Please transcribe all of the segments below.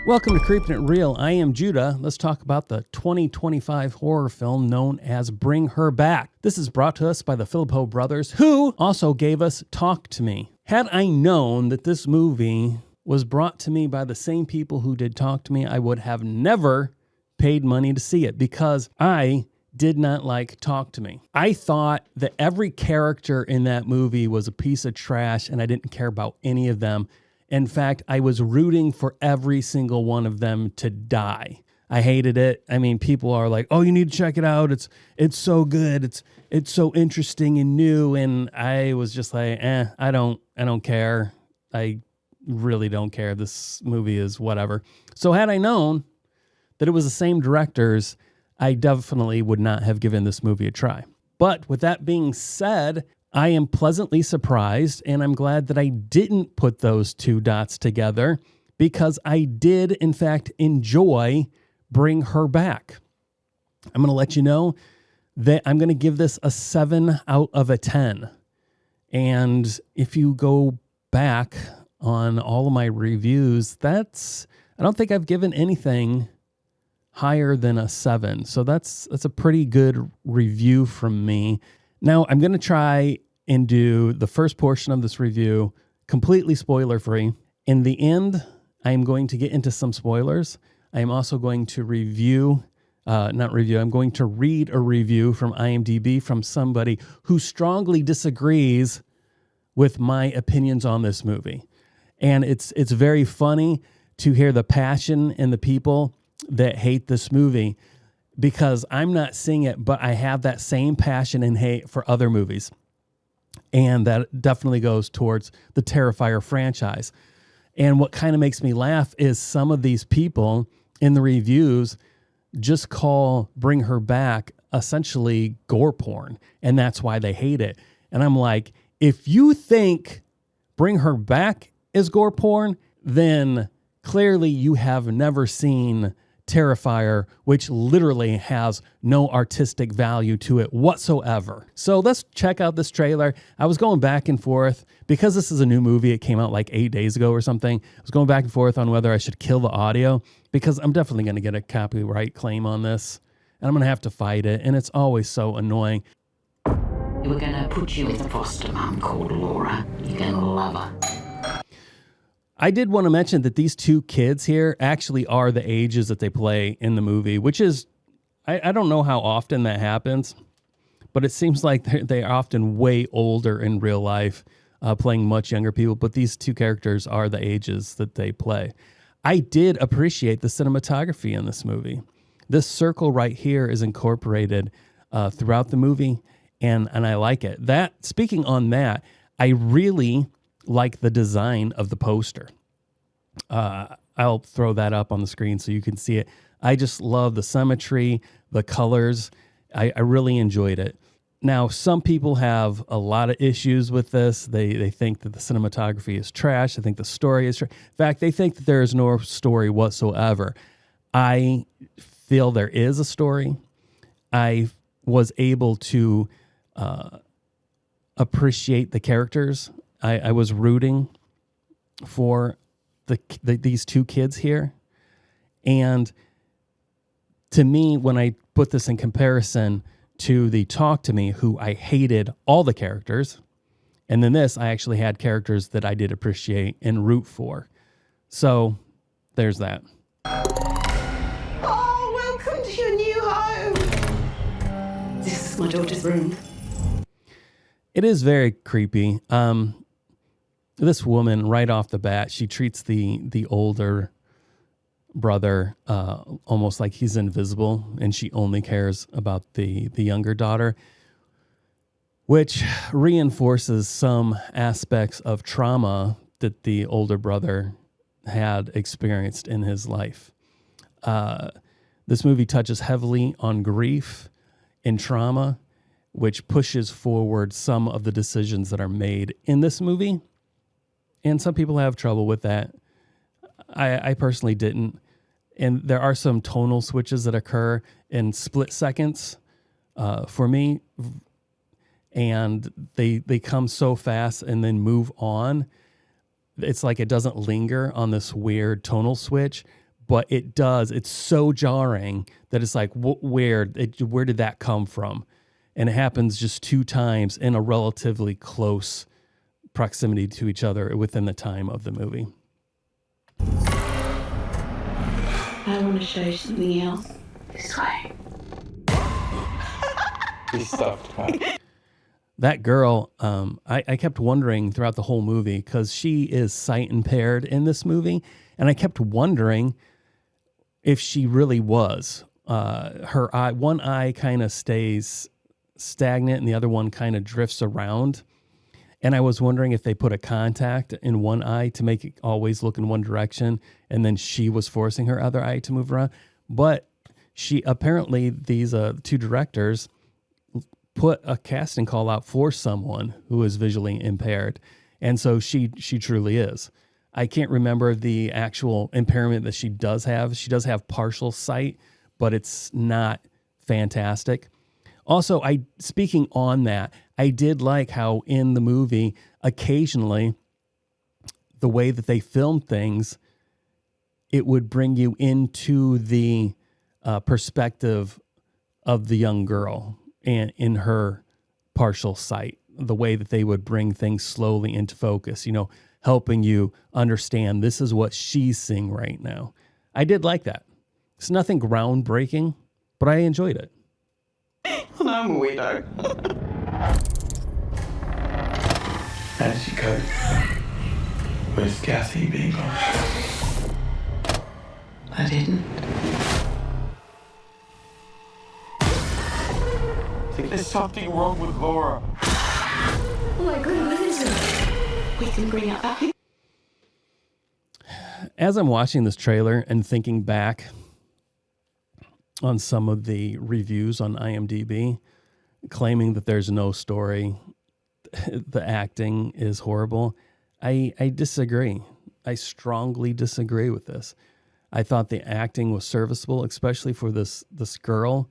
Welcome to Creepin' It Real. I am Judah. Let's talk about the 2025 horror film known as Bring Her Back. This is brought to us by the Philippou brothers, who also gave us Talk to Me. Had I known that this movie was brought to me by the same people who did Talk to Me, I would have never paid money to see it because I did not like Talk to Me. I thought that every character in that movie was a piece of trash and I didn't care about any of them. In fact, I was rooting for every single one of them to die. I hated it. I mean, people are like, "Oh, you need to check it out. It's so good. It's so interesting and new." And I was just like, I don't care. I really don't care. This movie is whatever. So had I known that it was the same directors, I definitely would not have given this movie a try. But with that being said, I am pleasantly surprised, and I'm glad that I didn't put those two dots together because I did, in fact, enjoy Bring Her Back. I'm going to let you know that I'm going to give this a 7 out of a 10. And if you go back on all of my reviews, I don't think I've given anything higher than a 7. So that's a pretty good review from me. Now, I'm going to try and do the first portion of this review completely spoiler-free. In the end, I'm going to get into some spoilers. I am also going to I'm going to read a review from IMDb from somebody who strongly disagrees with my opinions on this movie. And it's very funny to hear the passion in the people that hate this movie, because I'm not seeing it, but I have that same passion and hate for other movies. And that definitely goes towards the Terrifier franchise. And what kind of makes me laugh is some of these people in the reviews just call Bring Her Back essentially gore porn. And that's why they hate it. And I'm like, if you think Bring Her Back is gore porn, then clearly you have never seen Terrifier, which literally has no artistic value to it whatsoever. So let's check out this trailer. I was going back and forth because this is a new movie. It came out like 8 days ago or something. I was going back and forth on whether I should kill the audio because I'm definitely going to get a copyright claim on this and I'm going to have to fight it. And it's always so annoying. We're going to put you with a foster mom called Laura. You're going to love her. I did want to mention that these two kids here actually are the ages that they play in the movie, which is, I don't know how often that happens, but it seems like they are often way older in real life, playing much younger people, but these two characters are the ages that they play. I did appreciate the cinematography in this movie. This circle right here is incorporated throughout the movie, and I like it. Speaking on that, I really like the design of the poster. I'll throw that up on the screen so you can see it. I just love the symmetry, the colors. I really enjoyed it. Now, some people have a lot of issues with this. They think that the cinematography is trash. They think the story is trash. In fact, they think that there is no story whatsoever. I feel there is a story. I was able to appreciate the characters. I was rooting for these two kids here. And to me, when I put this in comparison to the Talk to Me, who I hated all the characters, and then this, I actually had characters that I did appreciate and root for. So there's that. Oh, welcome to your new home. This is my daughter's room. It is very creepy. This woman, right off the bat, she treats the older brother almost like he's invisible, and she only cares about the younger daughter, which reinforces some aspects of trauma that the older brother had experienced in his life. This movie touches heavily on grief and trauma, which pushes forward some of the decisions that are made in this movie. And some people have trouble with that. I personally didn't. And there are some tonal switches that occur in split seconds for me. And they come so fast and then move on. It's like it doesn't linger on this weird tonal switch. but it's so jarring that it's like, where did that come from? And it happens just 2 times in a relatively close proximity to each other within the time of the movie. I want to show you something else. This way. He stuffed that. That girl, I kept wondering throughout the whole movie, because she is sight impaired in this movie, and I kept wondering if she really was. Her eye, one eye kind of stays stagnant and the other one kind of drifts around. And I was wondering if they put a contact in one eye to make it always look in one direction, and then she was forcing her other eye to move around. But she apparently, these 2 directors put a casting call out for someone who is visually impaired. And so she truly is. I can't remember the actual impairment that she does have. She does have partial sight, but it's not fantastic. Also, speaking on that, I did like how in the movie, occasionally, the way that they filmed things, it would bring you into the perspective of the young girl and in her partial sight, the way that they would bring things slowly into focus, helping you understand this is what she's seeing right now. I did like that. It's nothing groundbreaking, but I enjoyed it. And I'm a weirdo. How did you cope with Kathy being gone? I didn't. I think there's something wrong with Laura. Oh my God, what is it? We can bring her back. As I'm watching this trailer and thinking back on some of the reviews on IMDb, claiming that there's no story, the acting is horrible, I disagree. I strongly disagree with this. I thought the acting was serviceable, especially for this girl.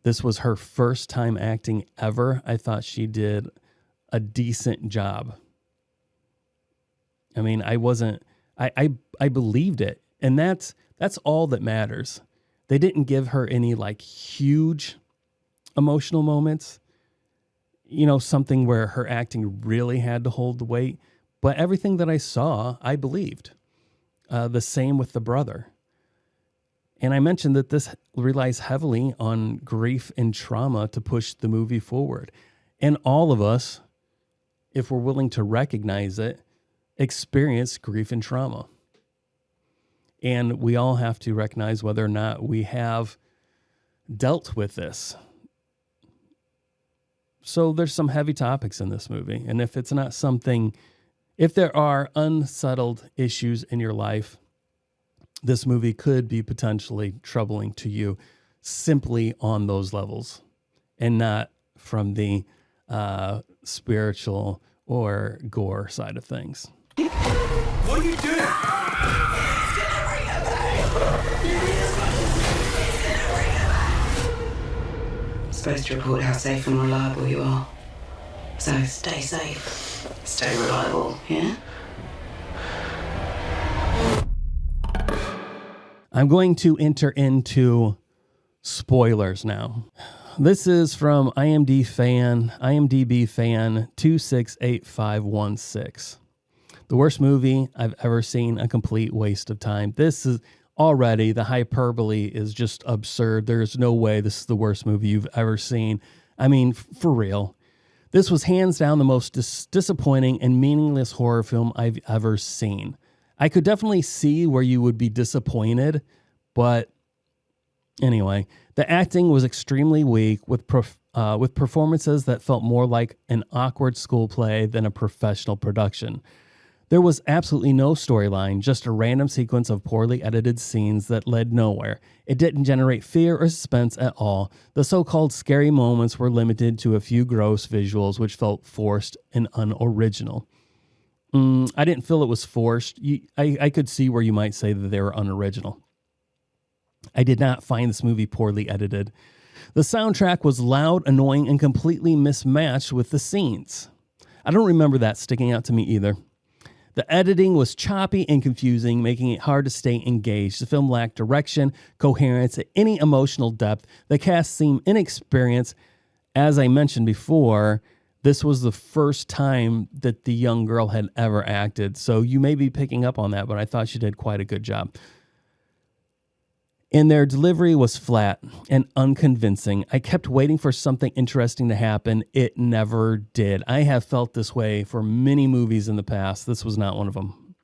This was her first time acting ever. I thought she did a decent job. I mean, I believed it. And that's all that matters. They didn't give her any like huge emotional moments, something where her acting really had to hold the weight. But everything that I saw, I believed. The same with the brother. And I mentioned that this relies heavily on grief and trauma to push the movie forward. And all of us, if we're willing to recognize it, experience grief and trauma. And we all have to recognize whether or not we have dealt with this. So there's some heavy topics in this movie. And if it's not something, if there are unsettled issues in your life, this movie could be potentially troubling to you simply on those levels and not from the spiritual or gore side of things. What are you doing? Supposed to report how safe and reliable you are. So stay safe. Stay reliable, yeah? I'm going to enter into spoilers now. This is from IMDb fan 268516. The worst movie I've ever seen, a complete waste of time. This is already, the hyperbole is just absurd. There's no way this is the worst movie you've ever seen. I mean, for real. This was hands down the most disappointing and meaningless horror film I've ever seen. I could definitely see where you would be disappointed, but anyway, the acting was extremely weak with performances that felt more like an awkward school play than a professional production. There was absolutely no storyline, just a random sequence of poorly edited scenes that led nowhere. It didn't generate fear or suspense at all. The so-called scary moments were limited to a few gross visuals, which felt forced and unoriginal. I didn't feel it was forced. I could see where you might say that they were unoriginal. I did not find this movie poorly edited. The soundtrack was loud, annoying, and completely mismatched with the scenes. I don't remember that sticking out to me either. The editing was choppy and confusing, making it hard to stay engaged. The film lacked direction, coherence, and any emotional depth. The cast seemed inexperienced. As I mentioned before, this was the first time that the young girl had ever acted. So you may be picking up on that, but I thought she did quite a good job. And their delivery was flat and unconvincing. I kept waiting for something interesting to happen. It never did. I have felt this way for many movies in the past. This was not one of them.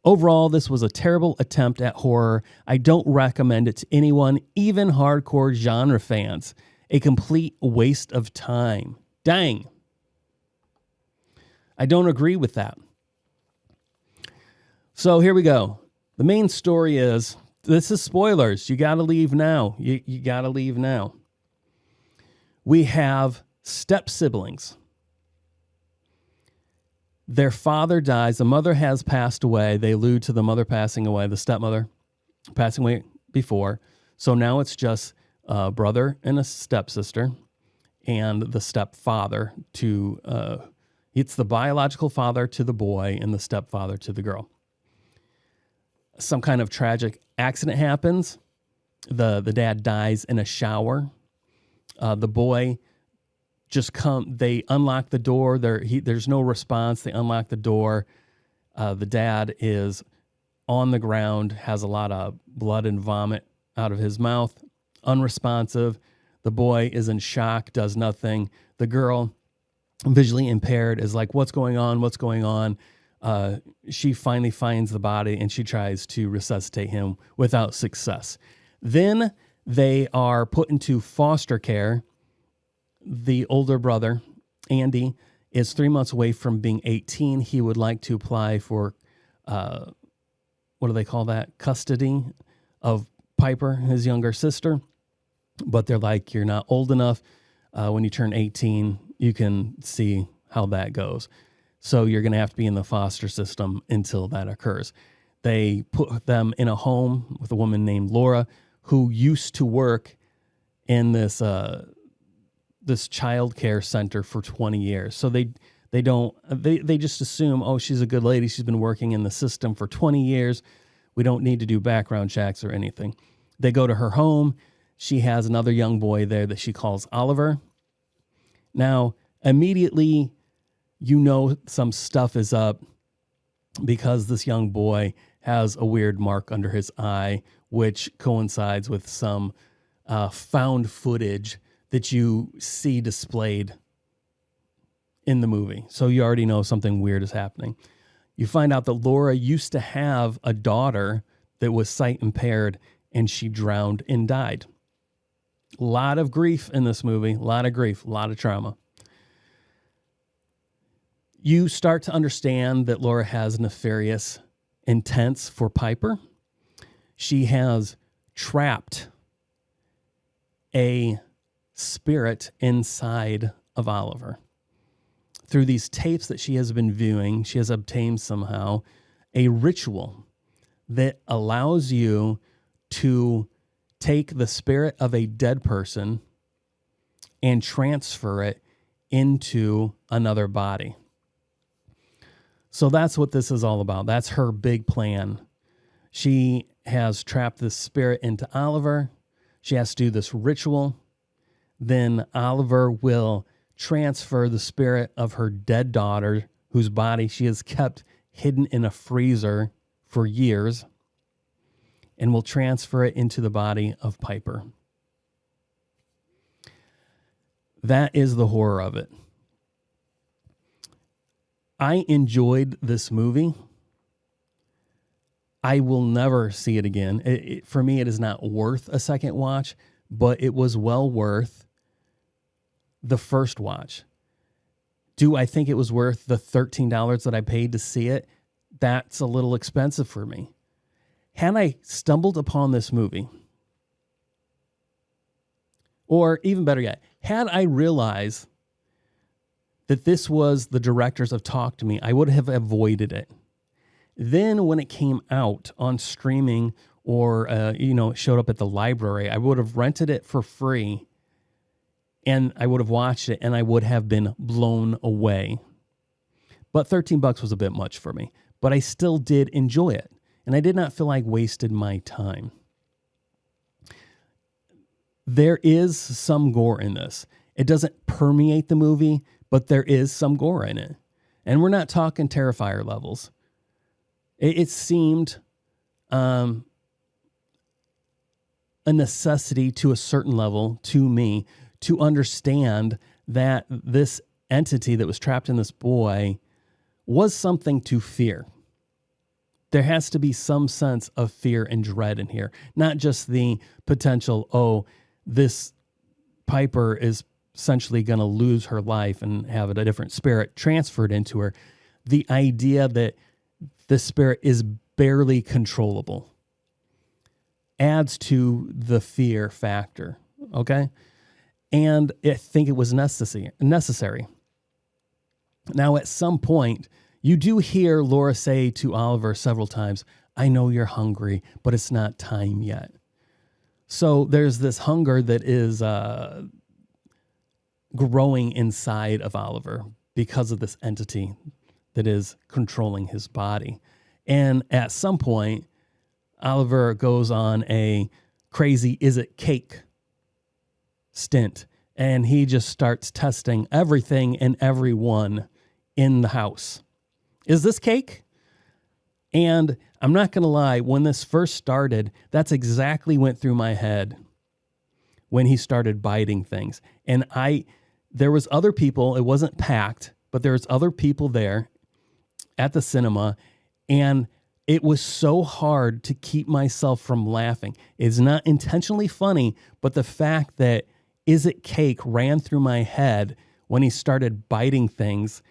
Overall, this was a terrible attempt at horror. I don't recommend it to anyone, even hardcore genre fans. A complete waste of time. Dang. I don't agree with that. So here we go. The main story is, this is spoilers. You got to leave now. You got to leave now. We have step siblings. Their father dies. The mother has passed away. They allude to the mother passing away, the stepmother passing away before. So now it's just a brother and a stepsister and the stepfather to, it's the biological father to the boy and the stepfather to the girl. Some kind of tragic accident happens. The dad dies in a shower. The boy they unlock the door. There's no response. They unlock the door. The dad is on the ground, has a lot of blood and vomit out of his mouth, unresponsive. The boy is in shock, does nothing. The girl, visually impaired, is like, what's going on? What's going on? She finally finds the body and she tries to resuscitate him without success. Then they are put into foster care. The older brother, Andy, is 3 months away from being 18. He would like to apply for, what do they call that? Custody of Piper, his younger sister. But they're like, you're not old enough. When you turn 18, you can see how that goes. So you're going to have to be in the foster system until that occurs. They put them in a home with a woman named Laura, who used to work in this child care center for 20 years. So they just assume, oh, she's a good lady. She's been working in the system for 20 years. We don't need to do background checks or anything. They go to her home. She has another young boy there that she calls Oliver. Now, immediately, you know some stuff is up because this young boy has a weird mark under his eye, which coincides with some found footage that you see displayed in the movie. So you already know something weird is happening. You find out that Laura used to have a daughter that was sight impaired, and she drowned and died. A lot of grief in this movie, a lot of grief, a lot of trauma. You start to understand that Laura has nefarious intents for Piper. She has trapped a spirit inside of Oliver. Through these tapes that she has been viewing, she has obtained somehow a ritual that allows you to take the spirit of a dead person and transfer it into another body. So that's what this is all about. That's her big plan. She has trapped this spirit into Oliver. She has to do this ritual. Then Oliver will transfer the spirit of her dead daughter, whose body she has kept hidden in a freezer for years, and will transfer it into the body of Piper. That is the horror of it. I enjoyed this movie. I will never see it again. For me, it is not worth a second watch, but it was well worth the first watch. Do I think it was worth the $13 that I paid to see it? That's a little expensive for me. Had I stumbled upon this movie, or even better yet, had I realized that this was the directors of Talk to Me, I would have avoided it. Then when it came out on streaming or, it showed up at the library, I would have rented it for free and I would have watched it and I would have been blown away. But $13 was a bit much for me. But I still did enjoy it. And I did not feel like wasted my time. There is some gore in this. It doesn't permeate the movie, but there is some gore in it. And we're not talking Terrifier levels. It seemed a necessity to a certain level to me to understand that this entity that was trapped in this boy was something to fear. There has to be some sense of fear and dread in here, not just the potential, oh, this Piper is essentially going to lose her life and have a different spirit transferred into her. The idea that the spirit is barely controllable adds to the fear factor, okay? And I think it was necessary. Now, at some point, you do hear Laura say to Oliver several times, I know you're hungry, but it's not time yet. So there's this hunger that is growing inside of Oliver because of this entity that is controlling his body. And at some point, Oliver goes on a crazy is it cake stint, and he just starts testing everything and everyone in the house. Is this cake? And I'm not going to lie, when this first started, that's exactly went through my head when he started biting things. And there was other people, it wasn't packed, but there was other people there at the cinema, and it was so hard to keep myself from laughing. It's not intentionally funny, but the fact that is it cake ran through my head when he started biting things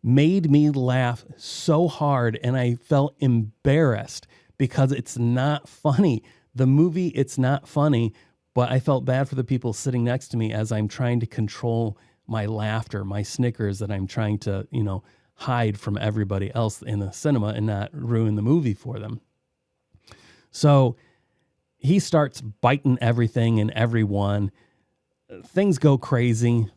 made me laugh so hard, and I felt embarrassed because it's not funny. The movie, it's not funny, but I felt bad for the people sitting next to me as I'm trying to control my laughter, my snickers that I'm trying to, hide from everybody else in the cinema and not ruin the movie for them. So he starts biting everything and everyone. Things go crazy.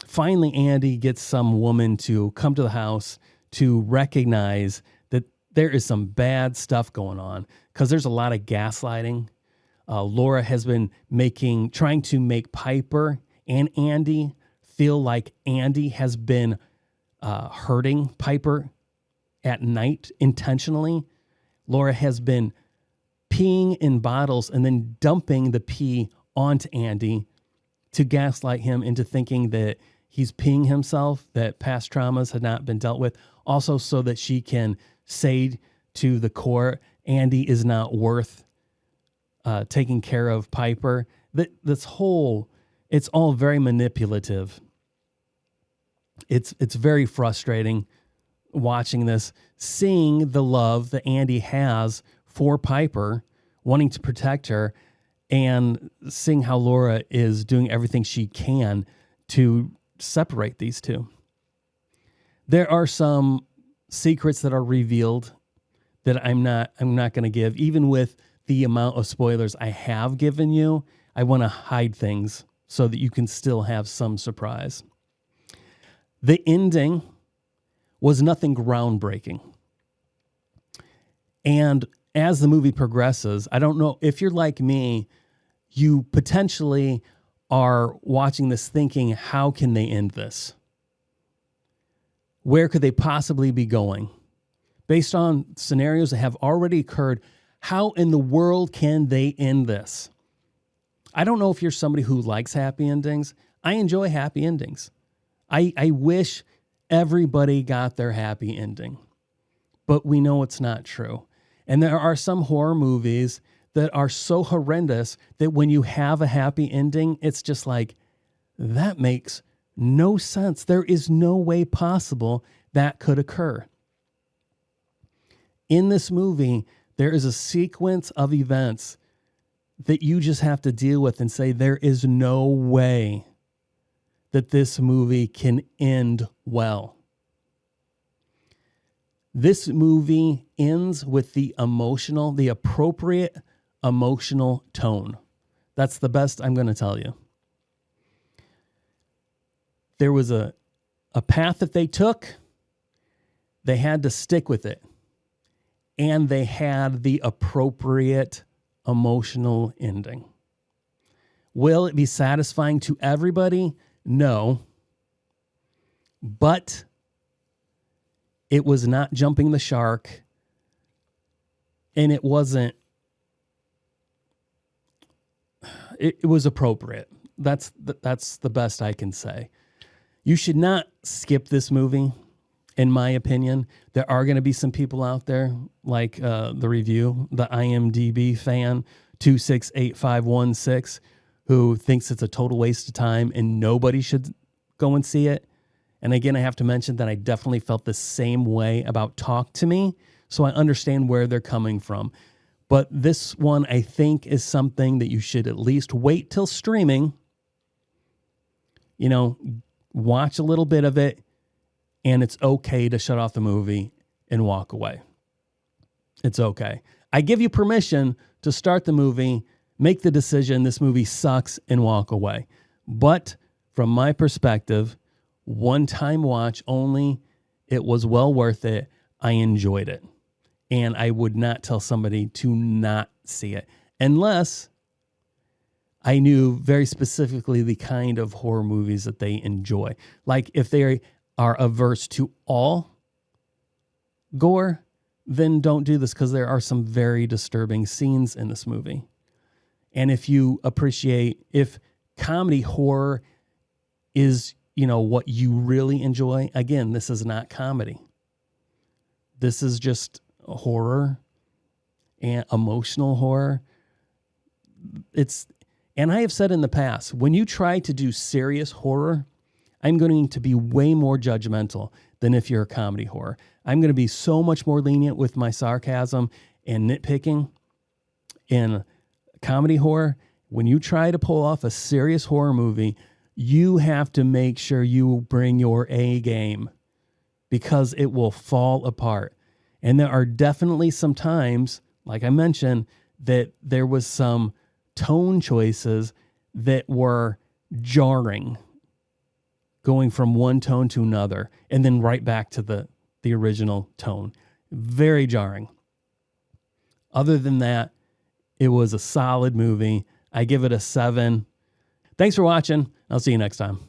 Finally, Andy gets some woman to come to the house to recognize that there is some bad stuff going on because there's a lot of gaslighting. Laura has been trying to make Piper and Andy feel like Andy has been hurting Piper at night intentionally. Laura has been peeing in bottles and then dumping the pee onto Andy to gaslight him into thinking that he's peeing himself, that past traumas had not been dealt with. Also so that she can say to the court, Andy is not worth taking care of Piper. It's all very manipulative. It's very frustrating watching this, seeing the love that Andy has for Piper, wanting to protect her, and seeing how Laura is doing everything she can to separate these two. There are some secrets that are revealed that I'm not going to give. Even with the amount of spoilers I have given you, I want to hide things so that you can still have some surprise. The ending was nothing groundbreaking. And as the movie progresses, I don't know if you're like me, you potentially are watching this thinking, how can they end this? Where could they possibly be going? Based on scenarios that have already occurred, how in the world can they end this? I don't know if you're somebody who likes happy endings. I enjoy happy endings. I wish everybody got their happy ending, but we know it's not true. And there are some horror movies that are so horrendous that when you have a happy ending, it's just like, that makes no sense. There is no way possible that could occur. In this movie, there is a sequence of events that you just have to deal with and say, there is no way that this movie can end well. This movie ends with the appropriate emotional tone. That's the best I'm going to tell you. There was a path that they took, they had to stick with it. And they had the appropriate emotional ending. Will it be satisfying to everybody? No. But it was not jumping the shark. And it wasn't, it was appropriate. That's the best I can say. You should not skip this movie, in my opinion. There are going to be some people out there, like the review, the IMDb fan, 268516, who thinks it's a total waste of time and nobody should go and see it. And again, I have to mention that I definitely felt the same way about Talk to Me, so I understand where they're coming from. But this one, I think, is something that you should at least wait till streaming, watch a little bit of it, and it's okay to shut off the movie and walk away. It's okay. I give you permission to start the movie, make the decision, this movie sucks, and walk away. But from my perspective, one-time watch only, it was well worth it. I enjoyed it. And I would not tell somebody to not see it unless I knew very specifically the kind of horror movies that they enjoy. Like if they are averse to all gore, then don't do this, because there are some very disturbing scenes in this movie. And if you appreciate, if comedy horror is, what you really enjoy, again, this is not comedy. This is just horror and emotional horror. And I have said in the past, when you try to do serious horror, I'm going to be way more judgmental than if you're a comedy horror. I'm going to be so much more lenient with my sarcasm and nitpicking. In comedy horror, when you try to pull off a serious horror movie, you have to make sure you bring your A game, because it will fall apart. And there are definitely some times, like I mentioned, that there was some tone choices that were jarring, going from one tone to another and then right back to the original tone. Very jarring. Other than that, it was a solid movie. I give it a 7. Thanks for watching. I'll see you next time.